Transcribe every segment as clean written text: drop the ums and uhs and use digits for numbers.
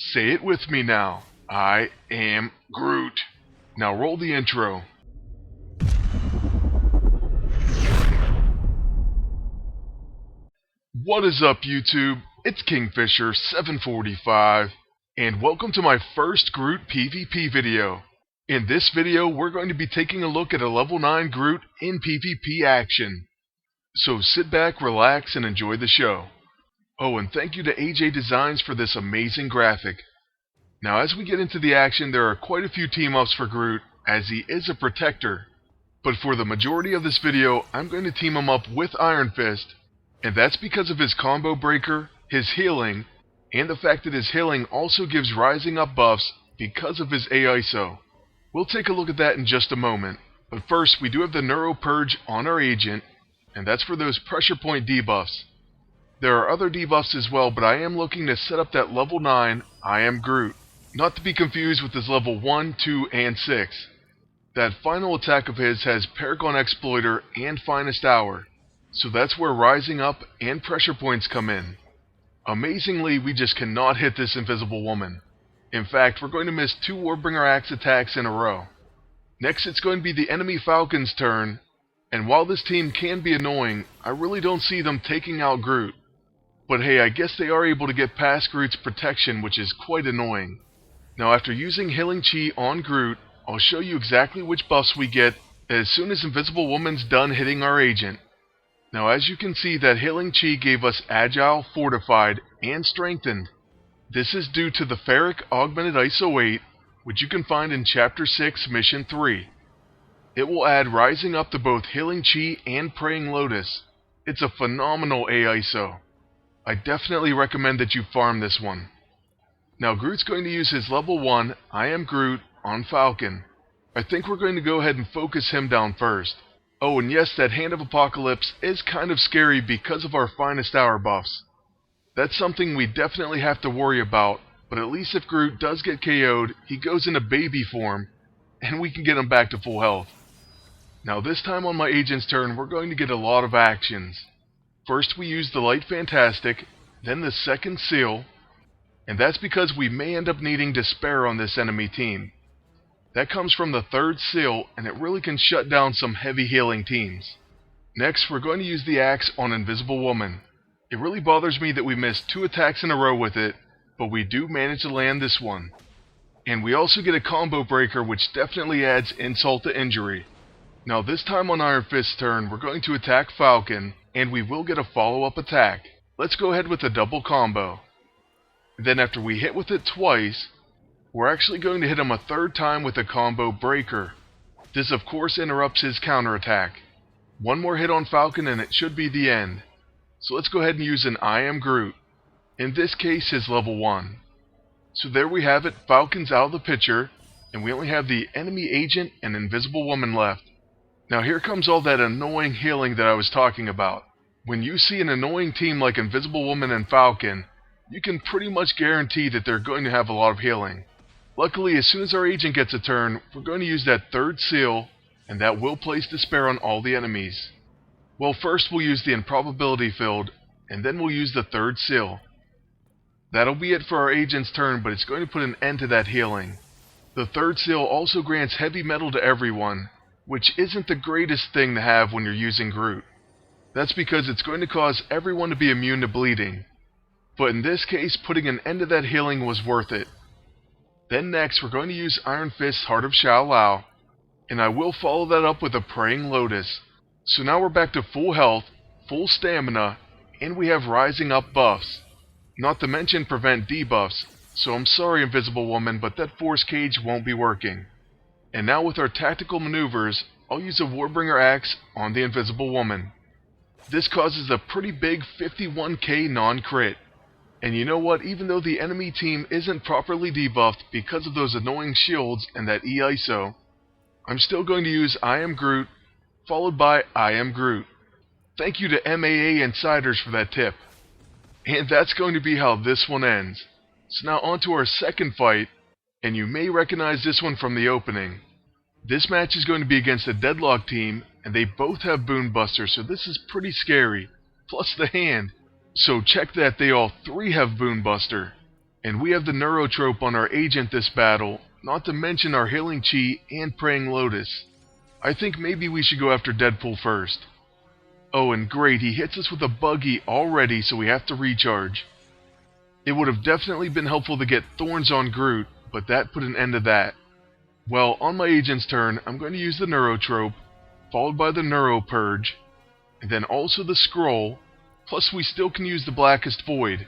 Say it with me now. I am Groot. Now roll the intro. What is up, YouTube? It's Kingfisher745, and welcome to my first Groot PvP video. In this video, we're going to be taking a look at a level 9 Groot in PvP action. So sit back, relax, and enjoy the show. Oh, and thank you to AJ Designs for this amazing graphic. Now, as we get into the action, there are quite a few team-ups for Groot, as he is a protector. But for the majority of this video, I'm going to team him up with Iron Fist, and that's because of his combo breaker, his healing, and the fact that his healing also gives rising up buffs because of his AISO. We'll take a look at that in just a moment, but first we do have the Neuropurge on our agent, and that's for those pressure point debuffs. There are other debuffs as well, but I am looking to set up that level 9 I am Groot, not to be confused with his level 1, 2, and 6. That final attack of his has Paragon Exploiter and Finest Hour, so that's where rising up and pressure points come in. Amazingly, we just cannot hit this Invisible Woman. In fact, we're going to miss 2 Warbringer Axe attacks in a row. Next, it's going to be the enemy Falcon's turn, and while this team can be annoying, I really don't see them taking out Groot. But hey, I guess they are able to get past Groot's protection, which is quite annoying. Now, after using Healing Chi on Groot, I'll show you exactly which buffs we get as soon as Invisible Woman's done hitting our agent. Now, as you can see, that Healing Chi gave us Agile, Fortified, and Strengthened. This is due to the Ferric Augmented ISO 8, which you can find in Chapter 6, Mission 3. It will add Rising Up to both Healing Chi and Praying Lotus. It's a phenomenal AISO. I definitely recommend that you farm this one. Now, Groot's going to use his level 1, I am Groot, on Falcon. I think we're going to go ahead and focus him down first. Oh, and yes, that Hand of Apocalypse is kind of scary because of our Finest Hour buffs. That's something we definitely have to worry about, but at least if Groot does get KO'd, he goes into baby form, and we can get him back to full health. Now, this time on my agent's turn, we're going to get a lot of actions. First, we use the Light Fantastic, then the second Seal, and that's because we may end up needing Despair on this enemy team. That comes from the third Seal, and it really can shut down some heavy healing teams. Next, we're going to use the Axe on Invisible Woman. It really bothers me that we missed 2 attacks in a row with it, but we do manage to land this one. And we also get a combo breaker, which definitely adds insult to injury. Now, this time on Iron Fist's turn, we're going to attack Falcon, and we will get a follow-up attack. Let's go ahead with a double combo. Then after we hit with it twice, we're actually going to hit him a third time with a combo breaker. This of course interrupts his counterattack. One more hit on Falcon and it should be the end. So let's go ahead and use an I am Groot. In this case, his level 1. So there we have it, Falcon's out of the picture, and we only have the enemy agent and Invisible Woman left. Now here comes all that annoying healing that I was talking about. When you see an annoying team like Invisible Woman and Falcon, you can pretty much guarantee that they're going to have a lot of healing. Luckily, as soon as our agent gets a turn, we're going to use that third Seal, and that will place Despair on all the enemies. Well, first we'll use the Improbability Field, and then we'll use the third Seal. That'll be it for our agent's turn, but it's going to put an end to that healing. The third Seal also grants heavy metal to everyone, which isn't the greatest thing to have when you're using Groot. That's because it's going to cause everyone to be immune to bleeding. But in this case, putting an end to that healing was worth it. Then next, we're going to use Iron Fist's Heart of Shao Lao, and I will follow that up with a Praying Lotus. So now we're back to full health, full stamina, and we have rising up buffs. Not to mention prevent debuffs, so I'm sorry Invisible Woman, but that Force Cage won't be working. And now with our tactical maneuvers, I'll use a Warbringer Axe on the Invisible Woman. This causes a pretty big 51k non-crit. And you know what, even though the enemy team isn't properly debuffed because of those annoying shields and that EISO, I'm still going to use I am Groot, followed by I am Groot. Thank you to MAA Insiders for that tip. And that's going to be how this one ends. So now on to our second fight, and you may recognize this one from the opening. This match is going to be against a Deadlock team, and they both have Boon Buster, so this is pretty scary. Plus the hand. So check that, they all 3 have Boon Buster. And we have the Neurotrope on our agent this battle, not to mention our Healing Chi and Praying Lotus. I think maybe we should go after Deadpool first. Oh, and great, he hits us with a buggy already, so we have to recharge. It would have definitely been helpful to get Thorns on Groot, but that put an end to that. Well, on my agent's turn, I'm going to use the Neurotrope, followed by the Neuropurge, and then also the Scroll, plus we still can use the Blackest Void.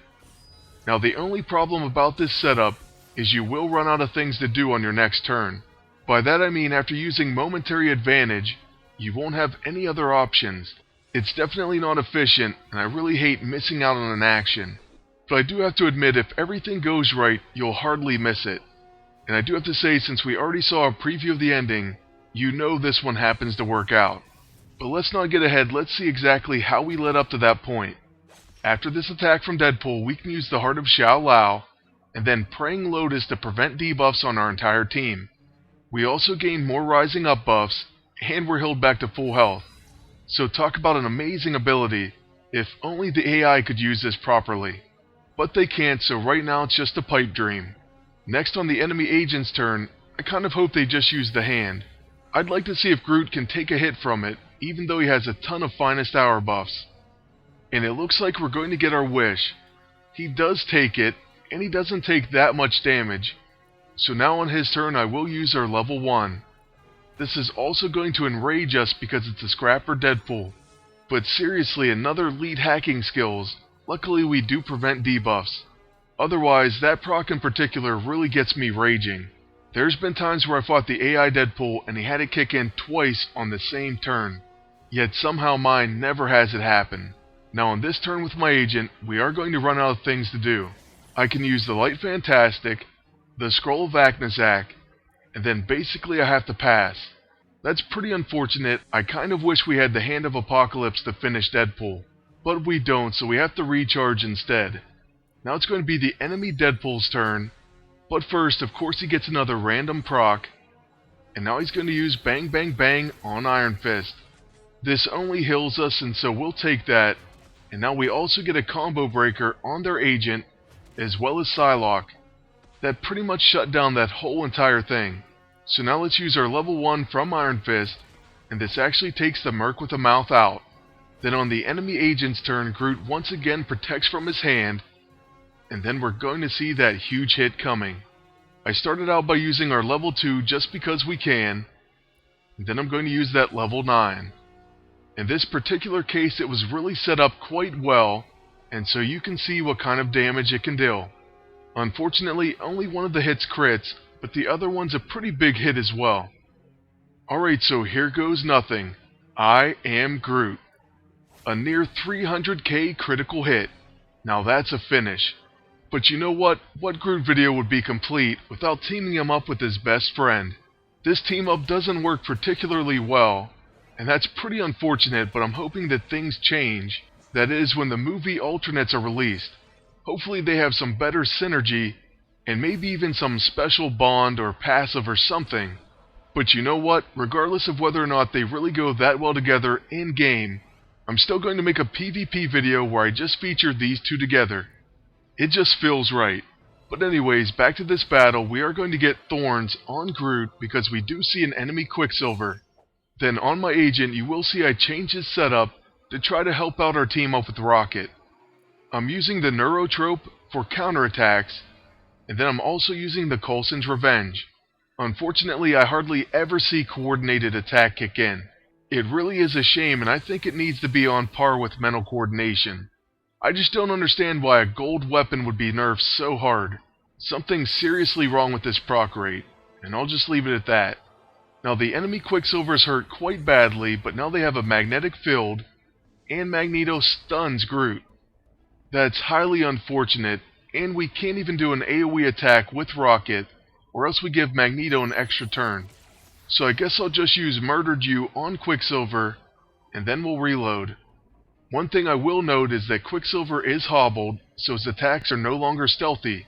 Now the only problem about this setup is you will run out of things to do on your next turn. By that I mean after using Momentary Advantage, you won't have any other options. It's definitely not efficient, and I really hate missing out on an action. But I do have to admit, if everything goes right, you'll hardly miss it. And I do have to say, since we already saw a preview of the ending, you know this one happens to work out. But let's not get ahead, let's see exactly how we led up to that point. After this attack from Deadpool, we can use the Heart of Xiao Lao, and then Praying Lotus to prevent debuffs on our entire team. We also gain more Rising Up buffs, and we're healed back to full health. So talk about an amazing ability, if only the AI could use this properly. But they can't, so right now it's just a pipe dream. Next on the enemy agent's turn, I kind of hope they just use the hand. I'd like to see if Groot can take a hit from it, even though he has a ton of Finest Hour buffs. And it looks like we're going to get our wish. He does take it, and he doesn't take that much damage. So now on his turn I will use our level 1. This is also going to enrage us because it's a Scrapper Deadpool. But seriously, another lead hacking skills. Luckily we do prevent debuffs. Otherwise, that proc in particular really gets me raging. There's been times where I fought the AI Deadpool and he had it kick in twice on the same turn. Yet somehow mine never has it happen. Now on this turn with my agent, we are going to run out of things to do. I can use the Light Fantastic, the Scroll of Aknazsak, and then basically I have to pass. That's pretty unfortunate. I kind of wish we had the Hand of Apocalypse to finish Deadpool. But we don't, so we have to recharge instead. Now it's going to be the enemy Deadpool's turn. But first, of course he gets another random proc. And now he's going to use Bang Bang Bang on Iron Fist. This only heals us, and so we'll take that. And now we also get a combo breaker on their agent, as well as Psylocke. That pretty much shut down that whole entire thing. So now let's use our level 1 from Iron Fist, and this actually takes the Merc with a mouth out. Then on the enemy agent's turn, Groot once again protects from his hand, and then we're going to see that huge hit coming. I started out by using our level 2 just because we can, and then I'm going to use that level 9. In this particular case it was really set up quite well, and so you can see what kind of damage it can deal. Unfortunately, only one of the hits crits, but the other one's a pretty big hit as well. Alright, so here goes nothing. I am Groot. A near 300k critical hit. Now that's a finish. But you know what? What Groot video would be complete without teaming him up with his best friend? This team up doesn't work particularly well, and that's pretty unfortunate, but I'm hoping that things change. That is, when the movie alternates are released. Hopefully they have some better synergy, and maybe even some special bond or passive or something. But you know what? Regardless of whether or not they really go that well together in-game, I'm still going to make a PvP video where I just feature these two together. It just feels right. But anyways, back to this battle, we are going to get Thorns on Groot because we do see an enemy Quicksilver. Then on my agent, you will see I change his setup to try to help out our team up with Rocket. I'm using the Neurotrope for counterattacks, and then I'm also using the Coulson's Revenge. Unfortunately, I hardly ever see coordinated attack kick in. It really is a shame, and I think it needs to be on par with mental coordination. I just don't understand why a gold weapon would be nerfed so hard. Something's seriously wrong with this proc rate, and I'll just leave it at that. Now the enemy Quicksilver's hurt quite badly, but now they have a magnetic field, and Magneto stuns Groot. That's highly unfortunate, and we can't even do an AoE attack with Rocket, or else we give Magneto an extra turn. So I guess I'll just use Murdered You on Quicksilver, and then we'll reload. One thing I will note is that Quicksilver is hobbled, so his attacks are no longer stealthy.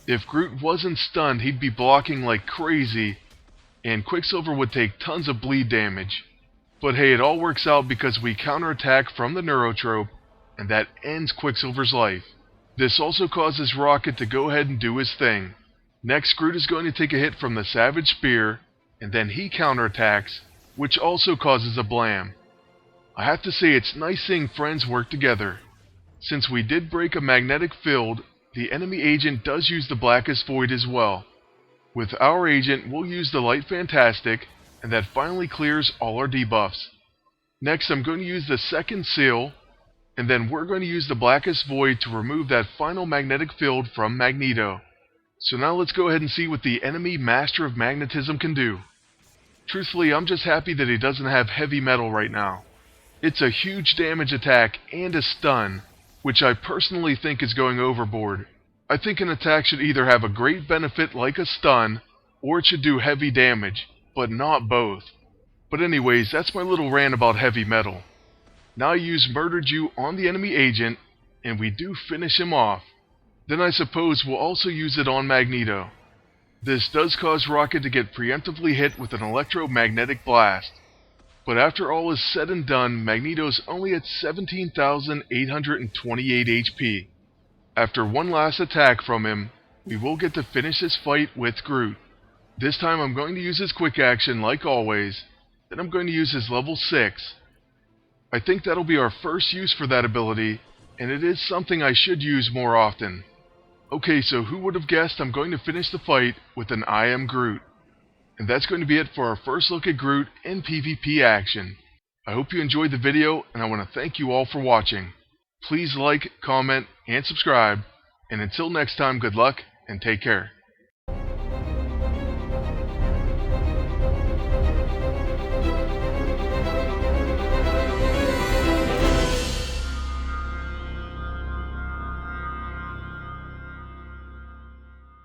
If Groot wasn't stunned, he'd be blocking like crazy, and Quicksilver would take tons of bleed damage. But hey, it all works out because we counterattack from the Neurotrope, and that ends Quicksilver's life. This also causes Rocket to go ahead and do his thing. Next, Groot is going to take a hit from the Savage Spear, and then he counterattacks, which also causes a BLAM. I have to say it's nice seeing friends work together. Since we did break a magnetic field, the enemy agent does use the Blackest Void as well. With our agent, we'll use the Light Fantastic, and that finally clears all our debuffs. Next, I'm going to use the second seal, and then we're going to use the Blackest Void to remove that final magnetic field from Magneto. So now let's go ahead and see what the enemy Master of Magnetism can do. Truthfully, I'm just happy that he doesn't have heavy metal right now. It's a huge damage attack and a stun, which I personally think is going overboard. I think an attack should either have a great benefit like a stun, or it should do heavy damage, but not both. But anyways, that's my little rant about heavy metal. Now I use Murdered You on the enemy agent, and we do finish him off. Then I suppose we'll also use it on Magneto. This does cause Rocket to get preemptively hit with an Electromagnetic Blast. But after all is said and done, Magneto's only at 17,828 HP. After one last attack from him, we will get to finish this fight with Groot. This time I'm going to use his quick action like always, then I'm going to use his level 6. I think that'll be our first use for that ability, and it is something I should use more often. Okay, so who would have guessed I'm going to finish the fight with an AM Groot? And that's going to be it for our first look at Groot in PvP action. I hope you enjoyed the video, and I want to thank you all for watching. Please like, comment, and subscribe, and until next time, good luck, and take care.